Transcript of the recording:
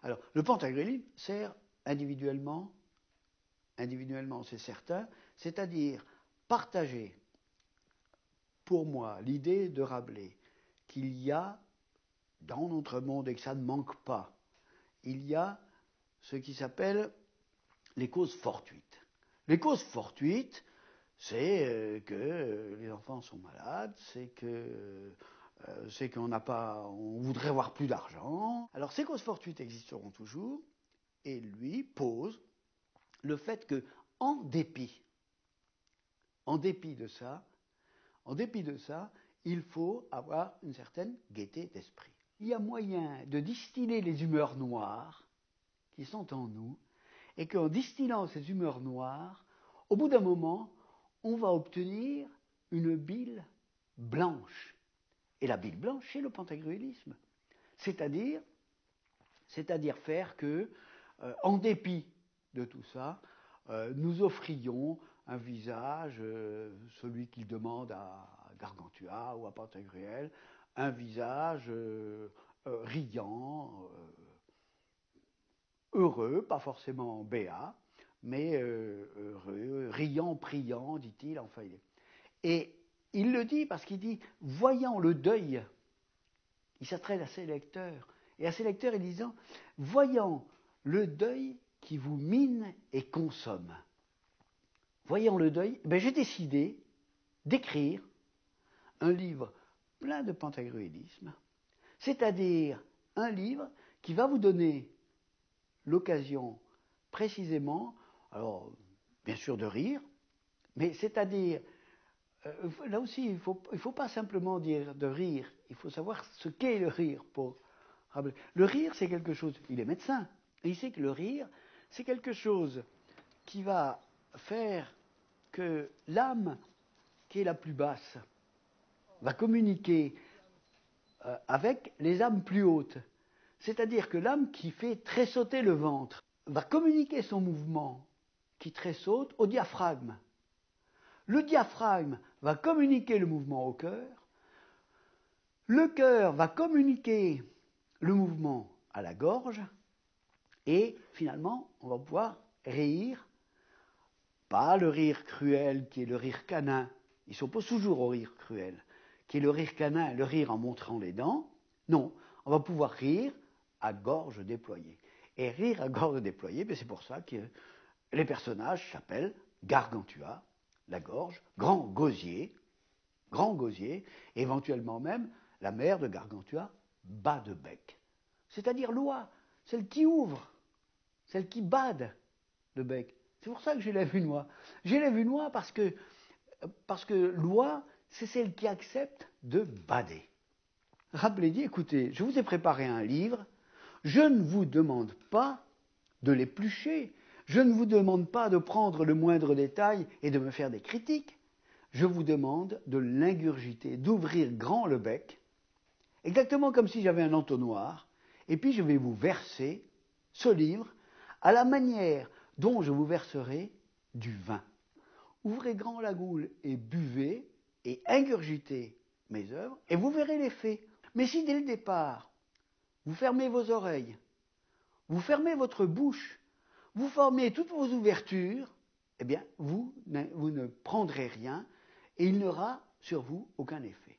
Alors, le pantagruélisme sert individuellement c'est certain, c'est-à-dire partager pour moi l'idée de Rabelais qu'il y a dans notre monde, et que ça ne manque pas, il y a ce qui s'appelle les causes fortuites. Les causes fortuites, c'est que les enfants sont malades, c'est qu'on n'a pas, on voudrait avoir plus d'argent. Alors ces causes fortuites existeront toujours, et lui pose le fait que, en dépit de ça, il faut avoir une certaine gaieté d'esprit. Il y a moyen de distiller les humeurs noires qui sont en nous, et qu'en distillant ces humeurs noires, au bout d'un moment, on va obtenir une bile blanche. Et la bile blanche, c'est le pantagruélisme. C'est-à-dire faire que, en dépit de tout ça, nous offrions un visage, celui qu'il demande à Gargantua ou à Pantagruel, un visage riant, heureux, pas forcément béat, mais heureux, riant, priant, dit-il, enfin. Et il le dit parce qu'il dit, voyant le deuil, il s'adresse à ses lecteurs, et à ses lecteurs, il disant, voyant le deuil qui vous mine et consomme. Voyant le deuil, j'ai décidé d'écrire un livre plein de pantagruélisme, c'est-à-dire un livre qui va vous donner l'occasion précisément, alors bien sûr de rire, mais c'est-à-dire, là aussi il faut pas simplement dire de rire, il faut savoir ce qu'est le rire pour Rabelais. Le rire c'est quelque chose, il est médecin, et il sait que le rire c'est quelque chose qui va faire que l'âme qui est la plus basse va communiquer avec les âmes plus hautes. C'est-à-dire que l'âme qui fait tressauter le ventre va communiquer son mouvement qui tressaute au diaphragme. Le diaphragme va communiquer le mouvement au cœur. Le cœur va communiquer le mouvement à la gorge. Et finalement, on va pouvoir rire. Pas le rire cruel qui est le rire canin. Il s'oppose toujours au rire cruel. Qui est le rire canin, le rire en montrant les dents. Non, on va pouvoir rire à gorge déployée. Et rire à gorge déployée, c'est pour ça que les personnages s'appellent Gargantua, la gorge, grand gosier, éventuellement même la mère de Gargantua, bas de bec. C'est-à-dire l'oie, celle qui ouvre, celle qui bade le bec. C'est pour ça que j'élève une oie. J'élève une oie parce que l'oie, c'est celle qui accepte de bader. Rabelais dit, écoutez, je vous ai préparé un livre, je ne vous demande pas de l'éplucher, je ne vous demande pas de prendre le moindre détail et de me faire des critiques, je vous demande de l'ingurgiter, d'ouvrir grand le bec, exactement comme si j'avais un entonnoir, et puis je vais vous verser ce livre à la manière dont je vous verserai du vin. Ouvrez grand la goule et buvez et ingurgitez mes œuvres et vous verrez l'effet. Mais si dès le départ, vous fermez vos oreilles, vous fermez votre bouche, vous fermez toutes vos ouvertures, eh bien, vous ne prendrez rien et il n'aura sur vous aucun effet.